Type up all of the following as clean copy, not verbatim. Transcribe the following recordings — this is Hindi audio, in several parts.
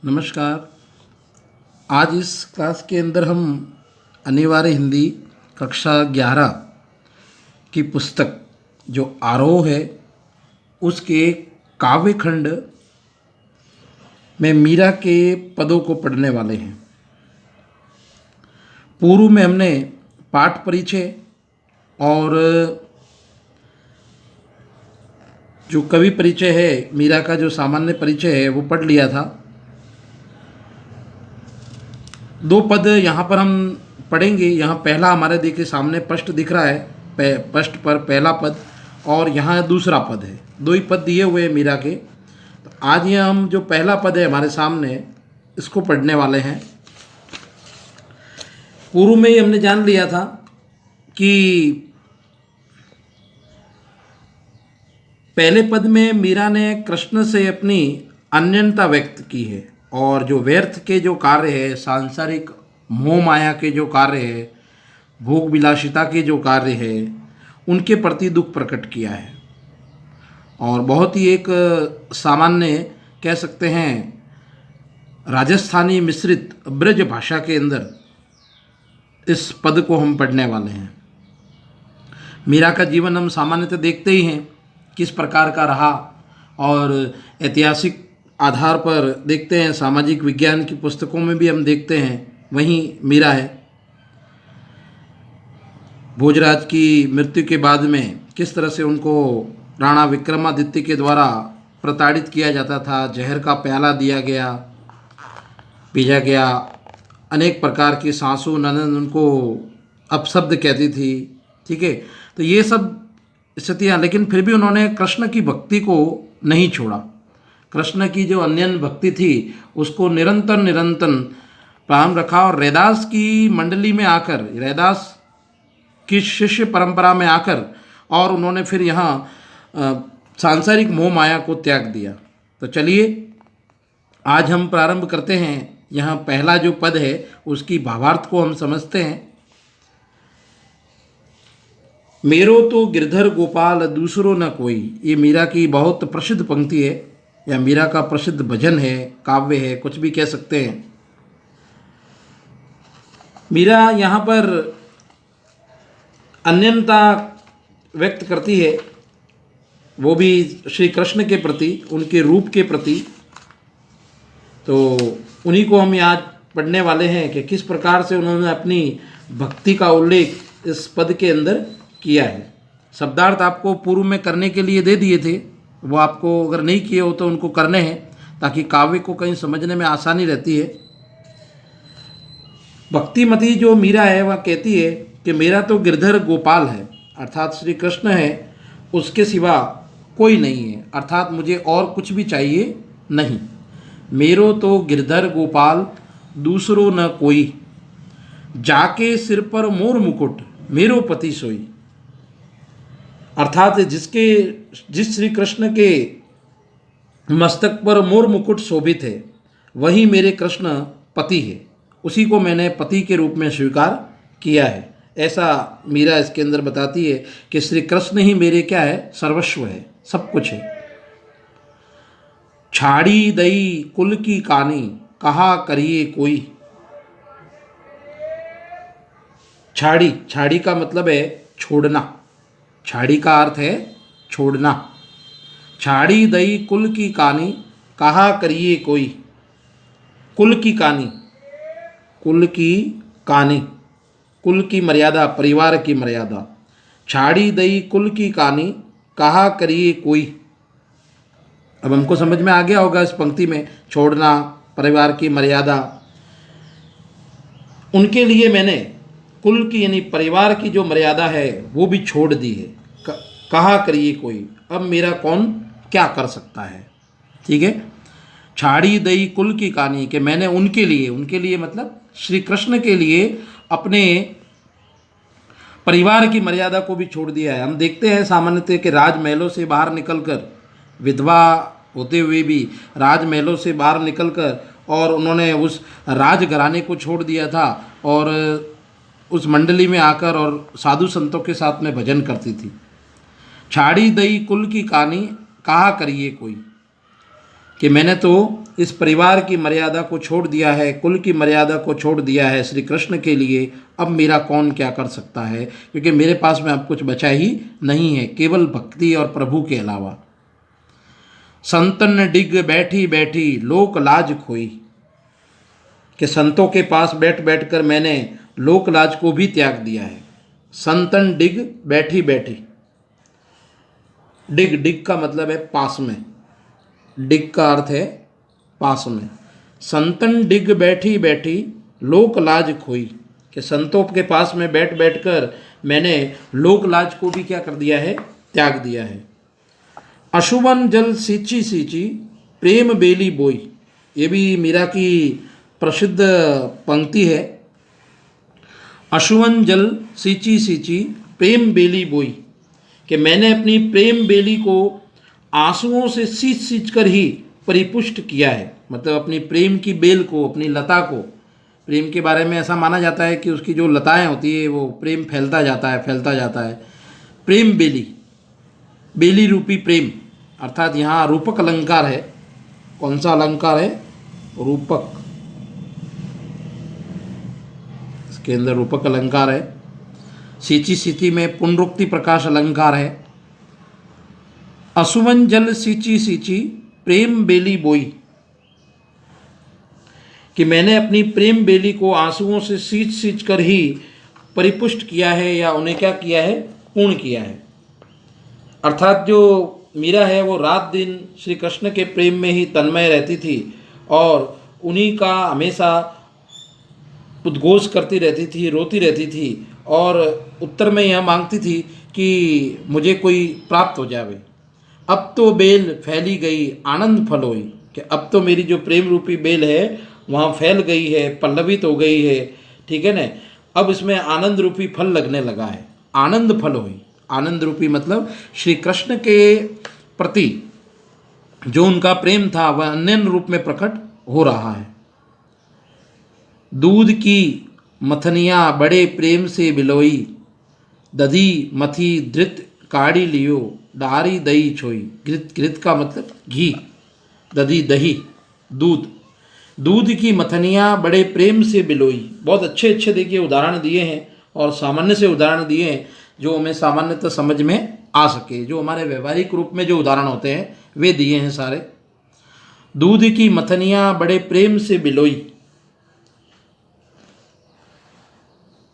नमस्कार। आज इस क्लास के अंदर हम अनिवार्य हिंदी कक्षा 11 की पुस्तक जो आरोह है उसके काव्य खंड में मीरा के पदों को पढ़ने वाले हैं। पूर्व में हमने पाठ परिचय और जो कवि परिचय है, मीरा का जो सामान्य परिचय है वो पढ़ लिया था। दो पद यहाँ पर हम पढ़ेंगे। यहाँ पहला हमारे देखिए सामने पृष्ठ दिख रहा है, पृष्ठ पर पहला पद और यहाँ दूसरा पद है। दो ही पद दिए हुए हैं मीरा के। तो आज ये हम जो पहला पद है हमारे सामने, इसको पढ़ने वाले हैं। पूर्व में ही हमने जान लिया था कि पहले पद में मीरा ने कृष्ण से अपनी अन्यनता व्यक्त की है और जो व्यर्थ के जो कार्य है, सांसारिक मोह माया के जो कार्य है, भोग विलासिता के जो कार्य है, उनके प्रति दुख प्रकट किया है। और बहुत ही एक सामान्य कह सकते हैं राजस्थानी मिश्रित ब्रज भाषा के अंदर इस पद को हम पढ़ने वाले हैं। मीरा का जीवन हम सामान्यतः देखते ही हैं किस प्रकार का रहा और ऐतिहासिक आधार पर देखते हैं, सामाजिक विज्ञान की पुस्तकों में भी हम देखते हैं वहीं मीरा है। भोजराज की मृत्यु के बाद में किस तरह से उनको राणा विक्रमादित्य के द्वारा प्रताड़ित किया जाता था, जहर का प्याला दिया गया, भेजा गया, अनेक प्रकार की सासू ननद उनको अपशब्द कहती थी। ठीक है, तो ये सब स्थितियाँ, लेकिन फिर भी उन्होंने कृष्ण की भक्ति को नहीं छोड़ा। कृष्ण की जो अन्यन भक्ति थी उसको निरंतर प्रारंभ रखा और रैदास की मंडली में आकर, रैदास की शिष्य परंपरा में आकर और उन्होंने फिर यहाँ सांसारिक मोह माया को त्याग दिया। तो चलिए आज हम प्रारंभ करते हैं। यहाँ पहला जो पद है उसकी भावार्थ को हम समझते हैं। मेरो तो गिरधर गोपाल दूसरो न कोई, ये मीरा की बहुत प्रसिद्ध पंक्ति है या मीरा का प्रसिद्ध भजन है, काव्य है, कुछ भी कह सकते हैं। मीरा यहाँ पर अन्यनता व्यक्त करती है, वो भी श्री कृष्ण के प्रति, उनके रूप के प्रति। तो उन्हीं को हम आज पढ़ने वाले हैं कि किस प्रकार से उन्होंने अपनी भक्ति का उल्लेख इस पद के अंदर किया है। शब्दार्थ आपको पूर्व में करने के लिए दे दिए थे, वो आपको अगर नहीं किए हो तो उनको करने हैं ताकि काव्य को कहीं समझने में आसानी रहती है। भक्तिमती जो मीरा है वह कहती है कि मेरा तो गिरधर गोपाल है, अर्थात श्री कृष्ण है, उसके सिवा कोई नहीं है, अर्थात मुझे और कुछ भी चाहिए नहीं। मेरो तो गिरधर गोपाल दूसरो न कोई, जाके सिर पर मोर मुकुट मेरो पति सोई। अर्थात जिस श्री कृष्ण के मस्तक पर मोर मुकुट शोभित है वही मेरे कृष्ण पति है, उसी को मैंने पति के रूप में स्वीकार किया है। ऐसा मीरा इसके अंदर बताती है कि श्री कृष्ण ही मेरे क्या है, सर्वस्व है, सब कुछ है। छाड़ी दई कुल की कानी कहा करिए कोई। छाड़ी का मतलब है छोड़ना, छाड़ी का अर्थ है छोड़ना। छाड़ी दई कुल की कानी कहा करिए कोई। कुल की कानी, कुल की कानी, कुल की मर्यादा, परिवार की मर्यादा। छाड़ी दई कुल की कानी कहा करिए कोई। अब हमको समझ में आ गया होगा इस पंक्ति में, छोड़ना, परिवार की मर्यादा, उनके लिए मैंने कुल की यानी परिवार की जो मर्यादा है वो भी छोड़ दी है। कहा करिए कोई, अब मेरा कौन क्या कर सकता है। ठीक है, छाड़ी दई कुल की कहानी कि मैंने उनके लिए मतलब श्री कृष्ण के लिए अपने परिवार की मर्यादा को भी छोड़ दिया है। हम देखते हैं सामान्यतः कि राजमहलों से बाहर निकलकर, विधवा होते हुए भी राजमहलों से बाहर निकलकर और उन्होंने उस राजघराने को छोड़ दिया था और उस मंडली में आकर और साधु संतों के साथ में भजन करती थी। छाड़ी दई कुल की कहानी कहा करिए कोई, कि मैंने तो इस परिवार की मर्यादा को छोड़ दिया है, कुल की मर्यादा को छोड़ दिया है श्री कृष्ण के लिए, अब मेरा कौन क्या कर सकता है, क्योंकि मेरे पास में अब कुछ बचा ही नहीं है केवल भक्ति और प्रभु के अलावा। संतन डिग बैठी बैठी लोक लाज खोई, कि संतों के पास बैठ बैठ कर मैंने लोक लाज को भी त्याग दिया है। संतन डिग बैठी बैठी, डिग डिग का मतलब है पास में, डिग का अर्थ है पास में। संतन डिग बैठी बैठी लोक लाज खोई, कि संतों के पास में बैठ बैठ कर मैंने लोक लाज को भी क्या कर दिया है, त्याग दिया है। अशुभन जल सींची सींची प्रेम बेली बोई, ये भी मीरा की प्रसिद्ध पंक्ति है। अशुभन जल सींची सींची प्रेम बेली बोई, कि मैंने अपनी प्रेम बेली को आंसुओं से सींच सींच कर ही परिपुष्ट किया है, मतलब अपनी प्रेम की बेल को, अपनी लता को। प्रेम के बारे में ऐसा माना जाता है कि उसकी जो लताएं होती है वो प्रेम फैलता जाता है, फैलता जाता है। प्रेम बेली, बेली रूपी प्रेम, अर्थात यहाँ रूपक अलंकार है। कौन सा अलंकार है? रूपक, इसके अंदर रूपक अलंकार है। सींची सींची में पुनरुक्ति प्रकाश अलंकार है। असुवन जल सींची सींची प्रेम बेली बोई, कि मैंने अपनी प्रेम बेली को आंसुओं से सींच सींच कर ही परिपुष्ट किया है, या उन्हें क्या किया है, पूर्ण किया है। अर्थात जो मीरा है वो रात दिन श्री कृष्ण के प्रेम में ही तन्मय रहती थी और उन्हीं का हमेशा उद्घोष करती रहती थी, रोती रहती थी और उत्तर में यह मांगती थी कि मुझे कोई प्राप्त हो जावे। अब तो बेल फैली गई आनंद फल होई, कि अब तो मेरी जो प्रेम रूपी बेल है वहाँ फैल गई है, पल्लवित हो गई है, ठीक है ना। अब इसमें आनंद रूपी फल लगने लगा है, आनंद फल हुई। आनंद रूपी मतलब श्री कृष्ण के प्रति जो उनका प्रेम था वह अन्य रूप में प्रकट हो रहा है। दूध की मथनिया बड़े प्रेम से बिलोई, दधी मथी धृत काढ़ी लियो, डारी दही छोई। घृत, घृत का मतलब घी, दधी दही, दूध। दूध की मथनियाँ बड़े प्रेम से बिलोई, बहुत अच्छे अच्छे देखिए उदाहरण दिए हैं और सामान्य से उदाहरण दिए हैं जो हमें सामान्यतः समझ में आ सके, जो हमारे व्यवहारिक रूप में जो उदाहरण होते हैं वे दिए हैं सारे। दूध की मथनियाँ बड़े प्रेम से बिलोई,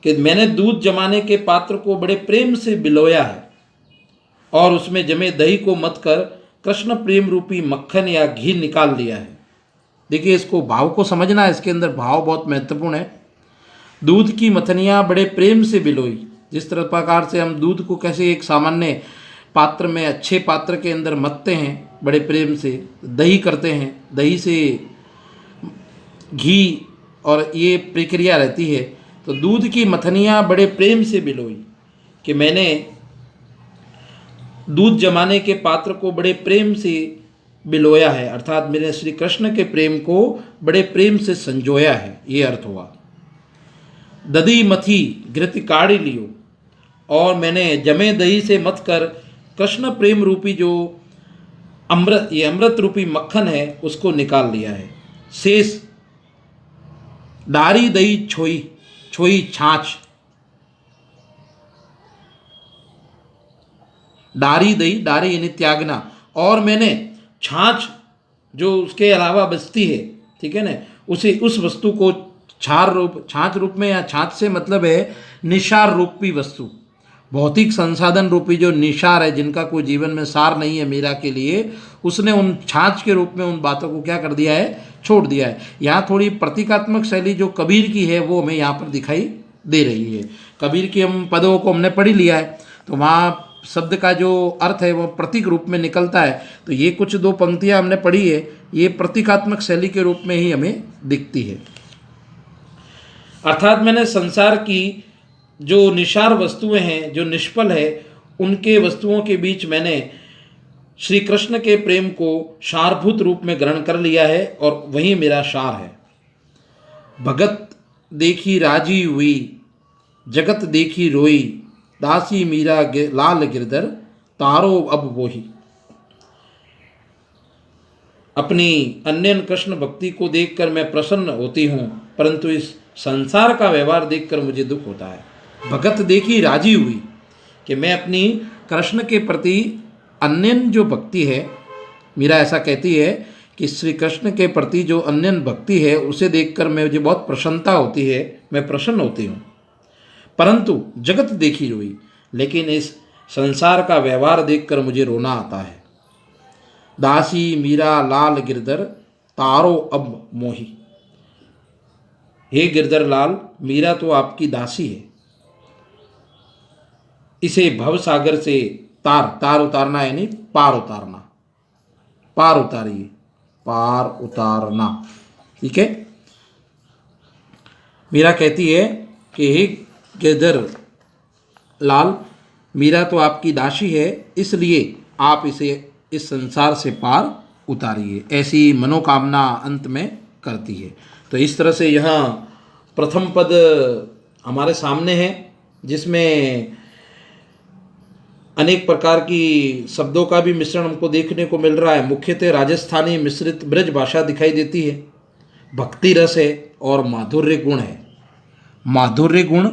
कि मैंने दूध जमाने के पात्र को बड़े प्रेम से बिलोया है और उसमें जमे दही को मत कर कृष्ण प्रेम रूपी मक्खन या घी निकाल लिया है। देखिए इसको भाव को समझना है, इसके अंदर भाव बहुत महत्वपूर्ण है। दूध की मथनियाँ बड़े प्रेम से बिलोई, जिस तरह प्रकार से हम दूध को कैसे एक सामान्य पात्र में, अच्छे पात्र के अंदर मथते हैं बड़े प्रेम से, दही करते हैं, दही से घी और ये प्रक्रिया रहती है। तो दूध की मथनियाँ बड़े प्रेम से बिलोई, कि मैंने दूध जमाने के पात्र को बड़े प्रेम से बिलोया है, अर्थात मैंने श्री कृष्ण के प्रेम को बड़े प्रेम से संजोया है, ये अर्थ हुआ। दधी मथी घृत काढ़ी लियो, और मैंने जमे दही से मथ कर कृष्ण प्रेम रूपी जो अमृत, ये अमृत रूपी मक्खन है उसको निकाल लिया है। शेष डारी दही छोई, छोई छाछ, डारी दही, डारी यानी त्यागना, और मैंने छाछ जो उसके अलावा बचती है, ठीक है ना, उसे उस वस्तु को छाछ रूप में, या छाछ से मतलब है निशार रूपी वस्तु, भौतिक संसाधन रूपी जो निशार है, जिनका कोई जीवन में सार नहीं है मीरा के लिए, उसने उन छाछ के रूप में उन बातों को क्या कर दिया है, छोड़ दिया है। यहाँ थोड़ी प्रतीकात्मक शैली जो कबीर की है वो हमें यहाँ पर दिखाई दे रही है। कबीर की हम पदों को हमने पढ़ी लिया है, तो वहाँ शब्द का जो अर्थ है वो प्रतीक रूप में निकलता है। तो ये कुछ दो पंक्तियाँ हमने पढ़ी है, ये प्रतीकात्मक शैली के रूप में ही हमें दिखती है। अर्थात मैंने संसार की जो निशार वस्तुएं हैं, जो निष्फल है, उनके वस्तुओं के बीच मैंने श्री कृष्ण के प्रेम को सारभूत रूप में ग्रहण कर लिया है और वही मेरा सार है। भगत देखी राजी हुई, जगत देखी रोई, दासी मीरा लाल गिरधर, तारो अब वही। अपनी अन्यन कृष्ण भक्ति को देखकर मैं प्रसन्न होती हूँ, परंतु इस संसार का व्यवहार देखकर मुझे दुख होता है। भगत देखी राजी हुई कि मैं अपनी कृष्ण के प्रति अन्यन जो भक्ति है, मीरा ऐसा कहती है कि श्री कृष्ण के प्रति जो अन्यन भक्ति है उसे देखकर मुझे बहुत प्रसन्नता होती है, मैं प्रसन्न होती हूँ, परंतु जगत देखी हुई, लेकिन इस संसार का व्यवहार देखकर मुझे रोना आता है। दासी मीरा लाल गिरधर तारो अब मोही। हे गिरधर लाल, मीरा तो आपकी दासी है, इसे भव सागर से तार उतारना, यानी पार उतारना, पार उतारिए, पार उतारना। ठीक है। मीरा कहती है कि हे गिरधर लाल, मीरा तो आपकी दासी है, इसलिए आप इसे इस संसार से पार उतारिए, ऐसी मनोकामना अंत में करती है। तो इस तरह से यहाँ प्रथम पद हमारे सामने है, जिसमें अनेक प्रकार की शब्दों का भी मिश्रण हमको देखने को मिल रहा है। मुख्यतः राजस्थानी मिश्रित ब्रज भाषा दिखाई देती है, भक्ति रस है और माधुर्य गुण है। माधुर्य गुण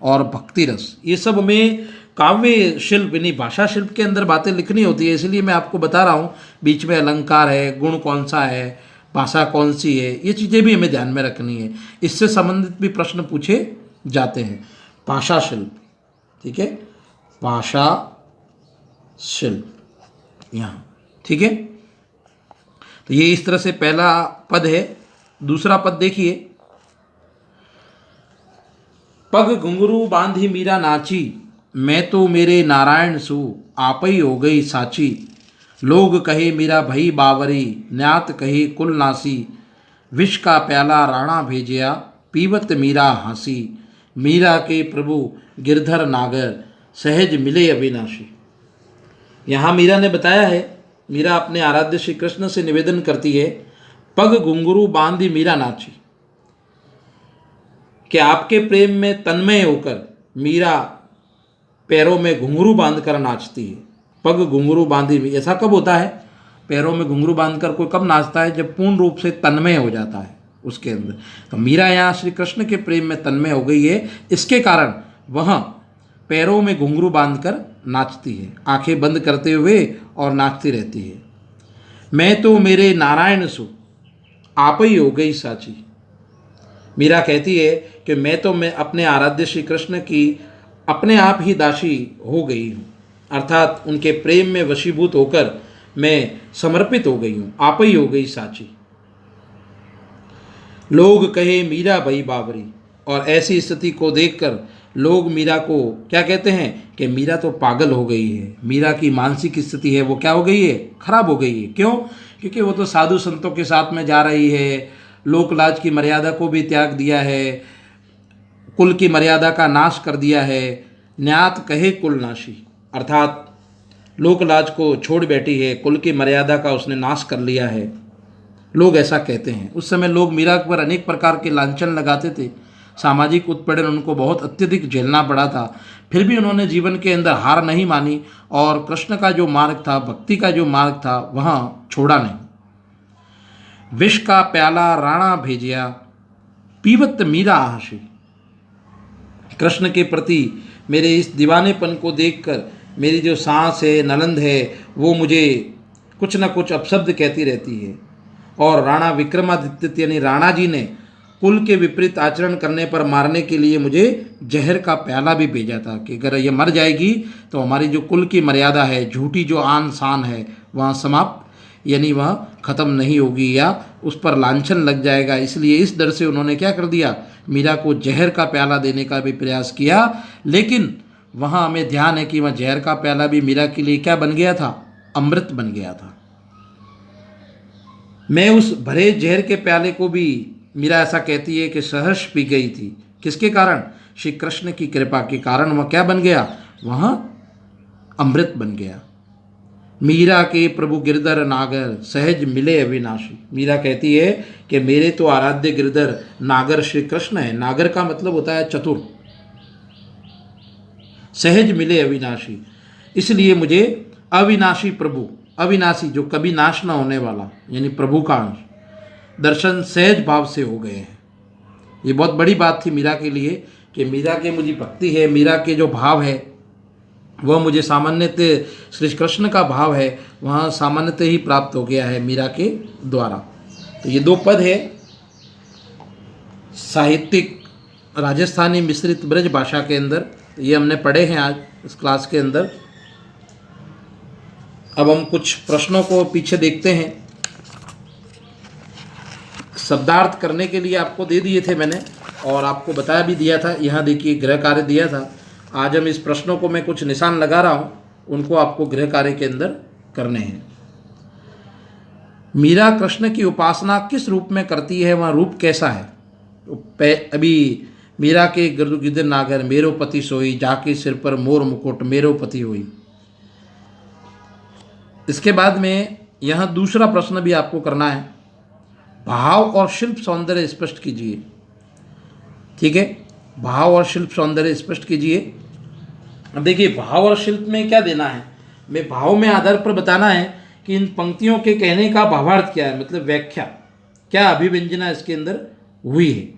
और भक्ति रस, ये सब में काव्य शिल्प यानी भाषा शिल्प के अंदर बातें लिखनी होती है, इसलिए मैं आपको बता रहा हूँ। बीच में अलंकार है, गुण कौन सा है, भाषा कौन सी है, ये चीज़ें भी हमें ध्यान में रखनी है। इससे संबंधित भी प्रश्न पूछे जाते हैं। भाषा शिल्प, ठीक है, भाषा शिल्प यहाँ, ठीक है। तो ये इस तरह से पहला पद है। दूसरा पद देखिए, पग घुंघरू बांधी मीरा नाची, मैं तो मेरे नारायण सु आपई हो गई साची। लोग कहे मीरा भई बावरी, न्यात कहे कुल नासी। विष का प्याला राणा भेजिया, पीवत मीरा हंसी। मीरा के प्रभु गिरधर नागर, सहज मिले अविनाशी। यहाँ मीरा ने बताया है, मीरा अपने आराध्य श्री कृष्ण से निवेदन करती है, पग घुंघरू बांधी मीरा नाची, कि आपके प्रेम में तन्मय होकर मीरा पैरों में घुंघरू बांधकर नाचती है। पग घुंघरू बांधी, ऐसा कब होता है? पैरों में घुंघरू बांधकर कोई कब नाचता है? जब पूर्ण रूप से तन्मय हो जाता है उसके अंदर। तो मीरा यहाँ श्री कृष्ण के प्रेम में तन्मय हो गई है, इसके कारण वह पैरों में घुंघरू बांधकर नाचती है, आंखें बंद करते हुए और नाचती रहती है। मैं तो मेरे नारायण सु आप ही हो गई साची। मीरा कहती है कि मैं अपने आराध्य श्री कृष्ण की अपने आप ही दासी हो गई हूँ, अर्थात उनके प्रेम में वशीभूत होकर मैं समर्पित हो गई हूँ, आप ही हो गई साची। लोग कहे मीरा भई बावरी, और ऐसी स्थिति को देखकर लोग मीरा को क्या कहते हैं कि मीरा तो पागल हो गई है। मीरा की मानसिक स्थिति है वो क्या हो गई है? खराब हो गई है। क्यों? क्योंकि वो तो साधु संतों के साथ में जा रही है, लोकलाज की मर्यादा को भी त्याग दिया है, कुल की मर्यादा का नाश कर दिया है। न्यात कहे कुल नाशी, अर्थात लोकलाज को छोड़ बैठी है, कुल की मर्यादा का उसने नाश कर लिया है, लोग ऐसा कहते हैं। उस समय लोग मीरा पर अनेक प्रकार के लांछन लगाते थे, सामाजिक उत्पीड़न उनको बहुत अत्यधिक झेलना पड़ा था, फिर भी उन्होंने जीवन के अंदर हार नहीं मानी और कृष्ण का जो मार्ग था, भक्ति का जो मार्ग था, वहाँ छोड़ा नहीं। विष का प्याला राणा भेजिया, पीवत मीरा आहसी। कृष्ण के प्रति मेरे इस दीवानेपन को देखकर मेरी जो सांस है, नलंद है, वो मुझे कुछ न कुछ अपशब्द कहती रहती है। और राणा विक्रमादित्य यानी राणा जी ने कुल के विपरीत आचरण करने पर मारने के लिए मुझे जहर का प्याला भी भेजा था कि अगर ये मर जाएगी तो हमारी जो कुल की मर्यादा है, झूठी जो आन शान है, वहाँ समाप्त यानी वह ख़त्म नहीं होगी या उस पर लांछन लग जाएगा। इसलिए इस डर से उन्होंने क्या कर दिया, मीरा को जहर का प्याला देने का भी प्रयास किया। लेकिन वहाँ हमें ध्यान है कि वह जहर का प्याला भी मीरा के लिए क्या बन गया था? अमृत बन गया था। मैं उस भरे जहर के प्याले को भी, मीरा ऐसा कहती है कि सहर्ष पी गई थी। किसके कारण? श्री कृष्ण की कृपा के कारण वह क्या बन गया? वह अमृत बन गया। मीरा के प्रभु गिरधर नागर, सहज मिले अविनाशी। मीरा कहती है कि मेरे तो आराध्य गिरधर नागर श्री कृष्ण है। नागर का मतलब होता है चतुर। सहज मिले अविनाशी, इसलिए मुझे अविनाशी प्रभु, अविनाशी जो कभी नाश न होने वाला यानी प्रभु का अंश दर्शन सहज भाव से हो गए हैं। ये बहुत बड़ी बात थी मीरा के लिए कि मीरा के मुझे भक्ति है, मीरा के जो भाव है वह मुझे सामान्यतः श्री कृष्ण का भाव है वहाँ सामान्यतः ही प्राप्त हो गया है मीरा के द्वारा। तो ये 2 पद है साहित्यिक राजस्थानी मिश्रित ब्रज भाषा के अंदर, ये हमने पढ़े हैं आज इस क्लास के अंदर। अब हम कुछ प्रश्नों को पीछे देखते हैं। शब्दार्थ करने के लिए आपको दे दिए थे मैंने और आपको बताया भी दिया था, यहाँ देखिए गृह कार्य दिया था। आज हम इस प्रश्नों को मैं कुछ निशान लगा रहा हूँ, उनको आपको गृह कार्य के अंदर करने हैं। मीरा कृष्ण की उपासना किस रूप में करती है, वहाँ रूप कैसा है? अभी मीरा के गिरगिदर नागर मेरो पति सोई, जाके सिर पर मोर मुकुट मेरो पति होई। इसके बाद में यहाँ दूसरा प्रश्न भी आपको करना है, भाव और शिल्प सौंदर्य स्पष्ट कीजिए। ठीक है, भाव और शिल्प सौंदर्य स्पष्ट कीजिए। अब देखिए भाव और शिल्प में क्या देना है, मैं भाव में आधार पर बताना है कि इन पंक्तियों के कहने का भावार्थ क्या है, मतलब व्याख्या क्या अभिव्यंजना इसके अंदर हुई है।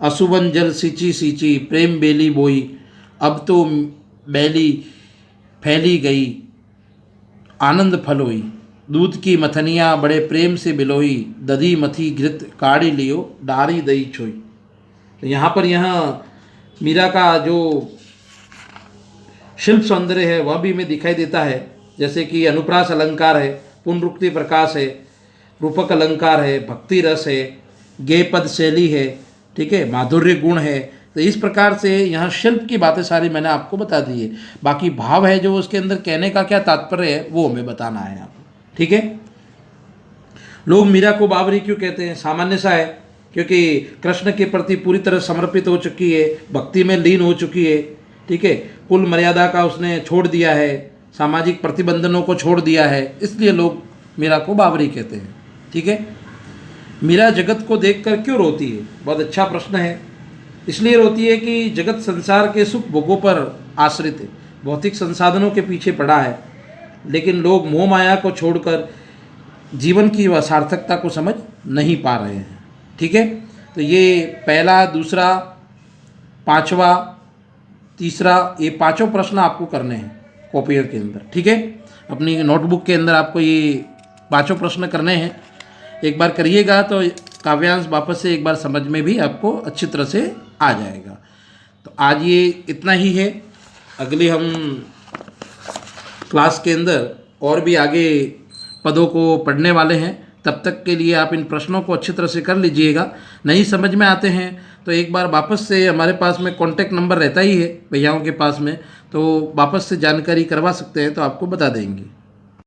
असुवन जल सींची सींची प्रेम बेली बोई, अब तो बैली फैली गई आनंद फल होई, दूध की मथनिया बड़े प्रेम से बिलोई, दधी मथी घृत काढ़ी लियो डारी दही छोई। तो यहाँ पर मीरा का जो शिल्प सौंदर्य है वह भी हमें दिखाई देता है, जैसे कि अनुप्रास अलंकार है, पुनरुक्ति प्रकाश है, रूपक अलंकार है, भक्ति रस है, गेय पद शैली है, ठीक है, माधुर्य गुण है। तो इस प्रकार से यहाँ शिल्प की बातें सारी मैंने आपको बता दी है। बाकी भाव है जो उसके अंदर कहने का क्या तात्पर्य है वो हमें बताना है आपको। ठीक है, लोग मीरा को बावरी क्यों कहते हैं? सामान्य सा है, क्योंकि कृष्ण के प्रति पूरी तरह समर्पित हो चुकी है, भक्ति में लीन हो चुकी है। ठीक है, कुल मर्यादा का उसने छोड़ दिया है, सामाजिक प्रतिबंधनों को छोड़ दिया है, इसलिए लोग मीरा को बावरी कहते हैं। ठीक है, मीरा जगत को देखकर क्यों रोती है? बहुत अच्छा प्रश्न है। इसलिए रोती है कि जगत संसार के सुख भोगों पर आश्रित है, भौतिक संसाधनों के पीछे पड़ा है, लेकिन लोग मोह माया को छोड़कर जीवन की वह सार्थकता को समझ नहीं पा रहे हैं। ठीक है, तो ये पहला, दूसरा, पांचवा, तीसरा, ये पांचों प्रश्न आपको करने हैं कॉपियर के अंदर। ठीक है, अपनी नोटबुक के अंदर आपको ये पांचों प्रश्न करने हैं। एक बार करिएगा तो काव्यांश वापस से एक बार समझ में भी आपको अच्छी तरह से आ जाएगा। तो आज ये इतना ही है। अगली हम क्लास के अंदर और भी आगे पदों को पढ़ने वाले हैं। तब तक के लिए आप इन प्रश्नों को अच्छी तरह से कर लीजिएगा। नहीं समझ में आते हैं तो एक बार वापस से हमारे पास में कॉन्टैक्ट नंबर रहता ही है भैयाओं के पास में, तो वापस से जानकारी करवा सकते हैं तो आपको बता देंगे।